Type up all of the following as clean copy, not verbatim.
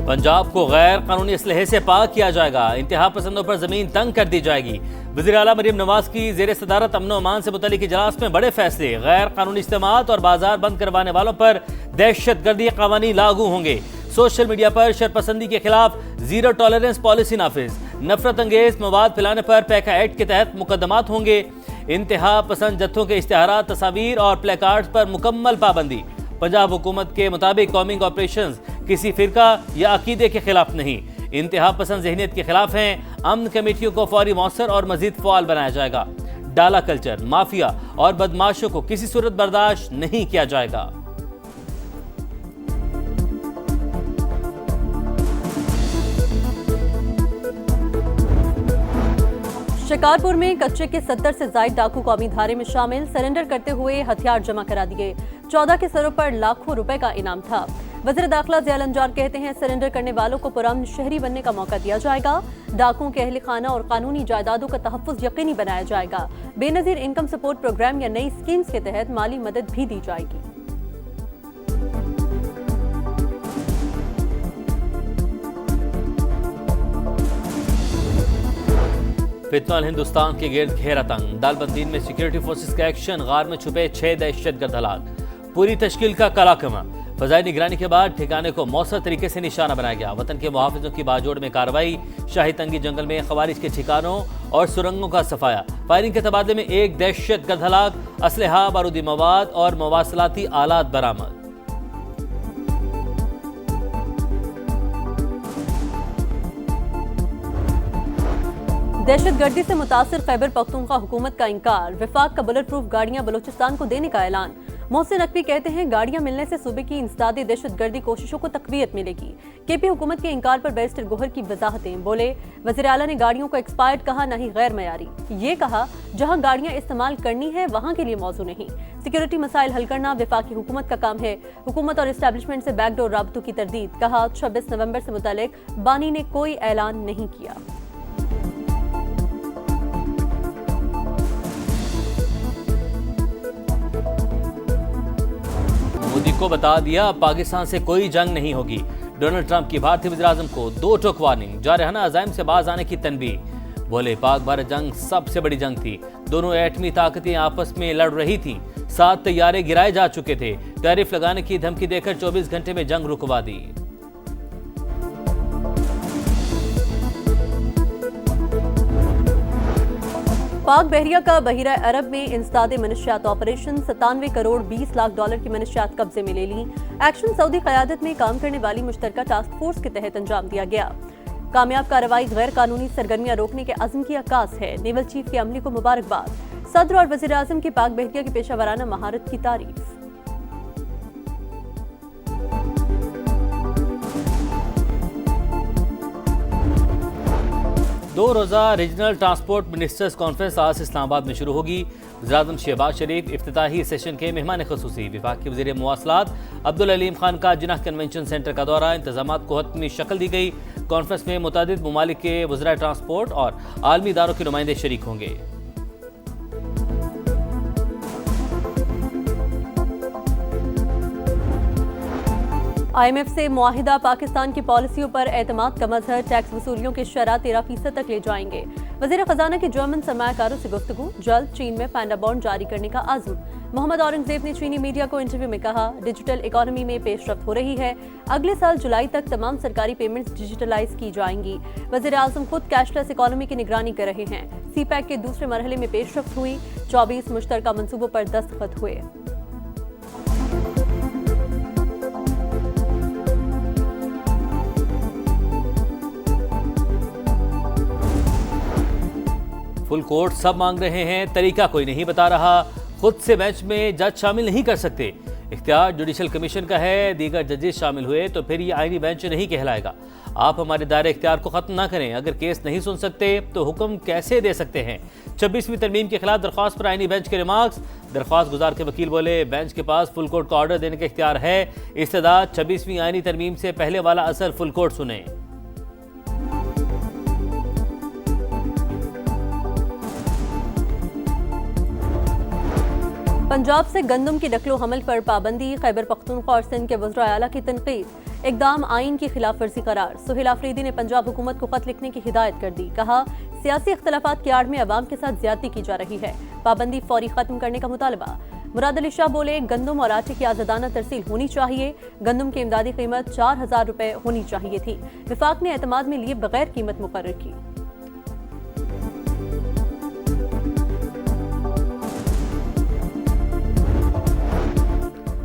पंजाब को गैर कानूनी असलहे से पाक किया जाएगा। इंतहा पसंदों पर जमीन तंग कर दी जाएगी। वज़ीर आला मरीम नवाज की जेर सदारत अमन अमान से मुतल्लिक इजलास में बड़े फैसले। गैर कानूनी इस्तेमाल और बाजार बंद करवाने वालों पर दहशतगर्दी कानून लागू होंगे। सोशल मीडिया पर शरपसंदी के खिलाफ जीरो टॉलरेंस पॉलिसी नाफिज। नफरत अंगेज मवाद फैलाने पर पैका एक्ट के तहत मुकदमात होंगे। इंतहा पसंद जत्थों के इश्तिहारात, तस्वीर और प्लेकार्ड्स पर मुकम्मल पाबंदी। पंजाब हुकूमत के मुताबिक कॉमिंग ऑपरेशंस किसी फिरका या अकीदे के खिलाफ नहीं, इंतहा पसंद जहनीत के खिलाफ हैं। अमन कमेटियों को फौरी मौसर और मजीद फ़आल बनाया जाएगा। डाला कल्चर, माफिया और बदमाशों को किसी सूरत बर्दाश्त नहीं किया जाएगा। शिकारपुर में कच्चे के 70 से ज्यादा डाकू कौमी धारे में शामिल। सरेंडर करते हुए हथियार जमा करा दिए। 14 के सरों पर लाखों रुपए का इनाम था। वज़ीर दाखिला ज़िया अंजार कहते हैं, सरेंडर करने वालों को पुरअमन शहरी बनने का मौका दिया जाएगा। डाकुओं के अहल खाना और कानूनी जायदादों का तहफ़्फ़ुज़ यकीनी बनाया जाएगा। बेनज़ीर इनकम सपोर्ट प्रोग्राम या नई स्कीम्स के तहत माली मदद भी दी जाएगी। फितनल हिंदुस्तान के गिर्द घेरा तंग। दालबंदीन में सिक्योरिटी फोर्सेस का एक्शन। गार में छुपे 6 दहशतगर्द हलाक। पूरी तश्कील का कलाकमा। फजाई निगरानी के बाद ठिकाने को मौसर तरीके से निशाना बनाया गया। वतन के मुहाफिजों की बाजोड़ में कार्रवाई। शाही तंगी जंगल में खवारिज के ठिकानों और सुरंगों का सफाया। फायरिंग के तबादले में 1 दहशतगर्द हलाक। असलहा, बारूदी मवाद और मवासलाती आलात बरामद। दहशतगर्दी से मुतासिर खैबर पख्तूनख्वा हुकूमत का इंकार। विफाक का बुलेट प्रूफ गाड़ियां बलूचिस्तान को देने का ऐलान। मोहसिन नकवी कहते हैं, गाड़ियां मिलने से सूबे की इंसदादी दहशतगर्दी कोशिशों को तकवीयत मिलेगी। केपी हुकूमत के इंकार पर बैरिस्टर गोहर की वजाहतें। बोले, वज़ीर आला ने गाड़ियों को एक्सपायर्ड कहा, नहीं गैर मयारी। ये कहा, जहां गाड़ियां इस्तेमाल करनी है वहां के लिए मौजू नहीं। सिक्योरिटी मसाइल हल करना विफाकी हुकूमत का काम है। हुकूमत और इस्टेब्लिशमेंट से बैकडोर राबतों की तरदीद। कहा, 26 नवंबर से मुतालिक बानी ने कोई ऐलान नहीं किया। मोदी को बता दिया, पाकिस्तान से कोई जंग नहीं होगी। डोनाल्ड ट्रंप की भारतीय वज़ीर-ए-आज़म को 2 टोक वार्निंग। जारहाना अज़ाइम से बाज आने की तनबीह। बोले, पाक भारत जंग सबसे बड़ी जंग थी। दोनों एटमी ताकतें आपस में लड़ रही थीं। 7 तैयारे गिराए जा चुके थे। टैरिफ लगाने की धमकी देकर 24 घंटे में जंग रुकवा दी। पाक बहरिया का बहिरा अरब में इंसदादे मनशियात ऑपरेशन। 97 करोड़ 20 लाख डॉलर की मनशियात कब्जे में ले ली। एक्शन सऊदी क़यादत में काम करने वाली मुश्तरका टास्क फोर्स के तहत अंजाम दिया गया। कामयाब कार्रवाई गैर कानूनी सरगर्मियां रोकने के अज़्म की अक्कास है। नेवल चीफ के अमले को मुबारकबाद। सदर और वज़ीर आज़म की पाक बहरिया की पेशावराना महारत की तारीफ। 2 रोज़ा रीजनल ट्रांसपोर्ट मिनिस्टर्स कॉन्फ्रेंस आज इस्लामाबाद में शुरू होगी। वज़ीर-ए-आज़म शहबाज शरीफ इफ्तिताही सेशन के मेहमान ख़ुसूसी। विभाग के वज़ीर मवासलात अब्दुल अलीम खान का जिन्ना कन्वेंशन सेंटर का दौरा। इंतजामात को हतमी शक्ल दी गई। कॉन्फ्रेंस में मुतादिद ममालिक के वज़राए ट्रांसपोर्ट और आलमी इदारों के नुमाइंदे शरीक होंगे। IMF से मुआहिदा पाकिस्तान की पॉलिसियों पर एतमाद का मजहर। टैक्स वसूलियों की शरह 13% तक ले जाएंगे। वज़ीर खजाना की जर्मन सरमायाकारों से गुफ्तगू। जल्द चीन में पैंडा बॉन्ड जारी करने का आज़म। मोहम्मद औरंगजेब ने चीनी मीडिया को इंटरव्यू में कहा, डिजिटल इकोनॉमी में पेशरफ्त हो रही है। अगले साल जुलाई तक तमाम सरकारी पेमेंट्स डिजिटलाइज की जाएंगी। वज़ीर आज़म खुद कैशलेस इकोनॉमी की निगरानी कर रहे हैं। CPEC के दूसरे मरहले में पेशरफ्त हुई। 24 मुश्तरका मंसूबों पर दस्तखत हुए। फुल कोर्ट सब मांग रहे हैं, तरीका कोई नहीं बता रहा। खुद से मैच में जज शामिल नहीं कर सकते। इख्तियार जुडिशल कमीशन का है। दीगर जजेस शामिल हुए तो फिर ये आईनी बेंच नहीं कहलाएगा। आप हमारे दायरे इख्तियार को खत्म ना करें। अगर केस नहीं सुन सकते तो हुक्म कैसे दे सकते हैं। 26वीं तरमीम के खिलाफ दरख्वास्त पर आईनी बेंच के रिमार्क्स। दरख्वास्त गुजार के वकील बोले, बेंच के पास फुल कोर्ट का ऑर्डर देने का इख्तियार है। इस्तदाद 26वीं आईनी तरमीम से पहले वाला असर फुल कोर्ट सुने। पंजाब से गंदम की नकलो हमल पर पाबंदी, खैबर पख्तूनख्वा और सिंध के वज़रा आला की तनकीद। इक़दाम आइन की खिलाफ वर्जी करार। सुहेल आफरीदी ने पंजाब हुकूमत को खत लिखने की हिदायत कर दी। कहा, सियासी इख्तलाफात की आड़ में अवाम के साथ ज्यादती की जा रही है। पाबंदी फौरी खत्म करने का मुतालबा। मुराद अली शाह बोले, गंदम और आटे की आज़ादाना तरसील होनी चाहिए। गंदम की इमदादी कीमत 4000 रुपए होनी चाहिए थी। विफाक ने एतमाद में लिए बगैर कीमत मुकर्रर की।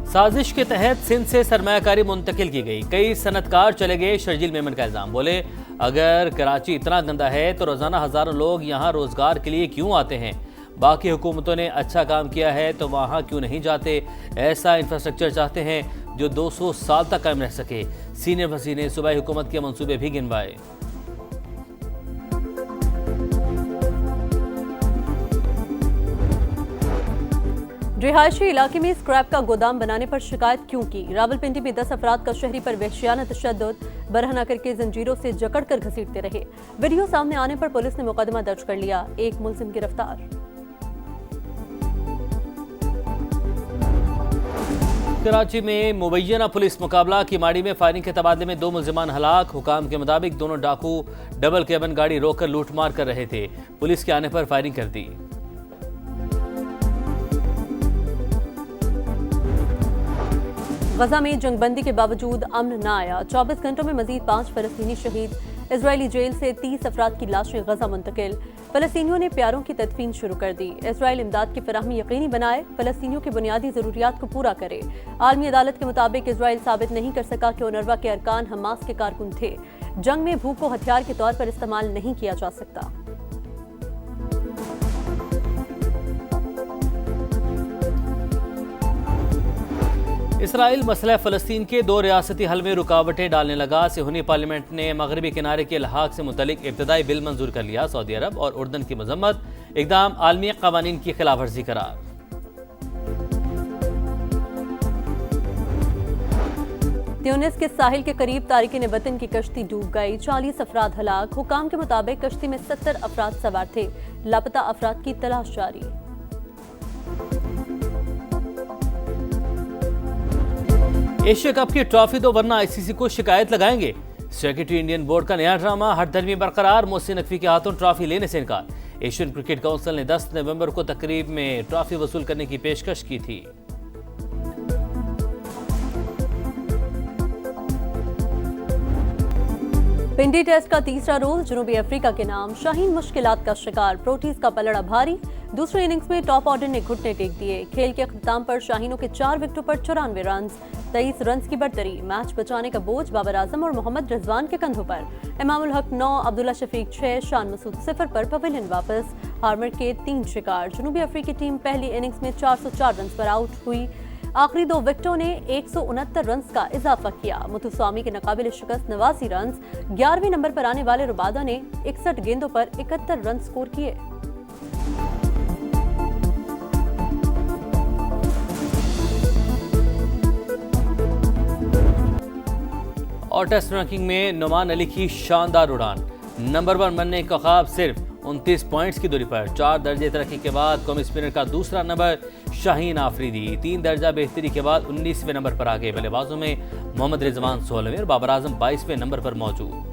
साजिश के तहत सिंध से सरमायाकारी मुंतकिल की गई। कई सनतकार चले गए, शर्जील मेमन का इल्जाम। बोले, अगर कराची इतना गंदा है तो रोजाना हजारों लोग यहाँ रोजगार के लिए क्यों आते हैं? बाकी हुकूमतों ने अच्छा काम किया है तो वहाँ क्यों नहीं जाते? ऐसा इंफ्रास्ट्रक्चर चाहते हैं जो 200 साल तक कायम रह सके। सीनियर वज़ीर ने सूबाई हुकूमत के मंसूबे भी गिनवाए। रिहायशी इलाके में स्क्रैप का गोदाम बनाने पर शिकायत क्यों की? रावलपिंडी में 10 अफराद का शहरी पर वहशियाना तशद्दुद, बरहना करके जंजीरों से जकड़कर घसीटते रहे। वीडियो सामने आने पर पुलिस ने मुकदमा दर्ज कर लिया। एक मुलजिम गिरफ्तार। कराची में मुबैना पुलिस मुकाबला की माड़ी में फायरिंग के तबादले में 2 मुलजिमान हलाक। हुकाम के मुताबिक दोनों डाकू डबल केबन गाड़ी रोककर लूटमार कर रहे थे। पुलिस के आने पर फायरिंग कर दी। गजा में जंगबंदी के बावजूद अमन न आया। 24 घंटों में मजीद 5 फलस्तीनी शहीद। इजरायली जेल से 30 अफराद की लाशें गजा मुंतकिल। फलस्तीनियों ने प्यारों की तदफीन शुरू कर दी। इसराइल इमदाद की फराहमी यकीनी बनाए, फलस्तीनियों की बुनियादी जरूरियात को पूरा करे। आलमी अदालत के मुताबिक इसराइल साबित नहीं कर सका कि उनरवा के अरकान हमास के कारकुन थे। जंग में भूख को हथियार के तौर पर इस्तेमाल नहीं किया जा सकता। इसराइल मसला फ़लस्तीन के 2 रियासती हल में रुकावटें डालने लगा। सिहोनी पार्लियामेंट ने मगरबी किनारे के लहाक से मुतलिक इब्तदाई बिल मंजूर कर लिया। सऊदी अरब और उर्दन की मजम्मत, इक़दाम आलमी क़वानीन की खिलाफ वर्जी करार। ट्यूनिस के साहिल के करीब तारिकीन वतन की कश्ती डूब गई। 40 अफराद हलाक। हुकाम के मुताबिक कश्ती में 70 अफराद सवार थे। लापता अफराद की तलाश जारी। एशिया कप की ट्रॉफी दो वरना आईसीसी को शिकायत लगाएंगे। सेक्रेटरी इंडियन बोर्ड का नया ड्रामा, हठधर्मी बरकरार। मोहसिन नकवी के हाथों ट्रॉफी लेने से इनकार। एशियन क्रिकेट काउंसिल ने 10 नवंबर को तकरीब में ट्रॉफी वसूल करने की पेशकश की थी। पिंडी टेस्ट का तीसरा रोल जनूबी अफ्रीका के नाम। शाहीन मुश्किलात का शिकार, प्रोटीज का पलड़ा भारी। दूसरे इनिंग्स में टॉप ऑर्डर ने घुटने टेक दिए। खेल के अख्ताम पर शाहीनों के 4 विकेटों पर 94 रन, 23 रन की बढ़तरी। मैच बचाने का बोझ बाबर आजम और मोहम्मद रिजवान के कंधों पर। इमामुल हक 9, अब्दुल्ला शफीक 6, शान मसूद 0 पर पवेलियन वापस। हार्मर के 3 शिकार। जनूबी अफ्रीकी टीम पहली इनिंग्स में 404 रन पर आउट हुई। आखिरी 2 विकेटों ने 169 रन का इजाफा किया। मुथुस्वामी के नाकाबिल शिकस्त 89 रन। 11वें नंबर पर आने वाले रुबादा ने 61 गेंदों पर 71 रन स्कोर किए। और टेस्ट रैंकिंग में नुमान अली की शानदार उड़ान। नंबर 1 बनने का ख्वाब सिर्फ 29 पॉइंट्स की दूरी पर। 4 दर्जे तरक्की के बाद कौमी स्पिनर का दूसरा नंबर शाहीन आफरीदी। 3 दर्जा बेहतरी के बाद 19वें नंबर पर आ गए। बल्लेबाजों में मोहम्मद रिजवान 16वें और बाबर आजम 22वें नंबर पर मौजूद।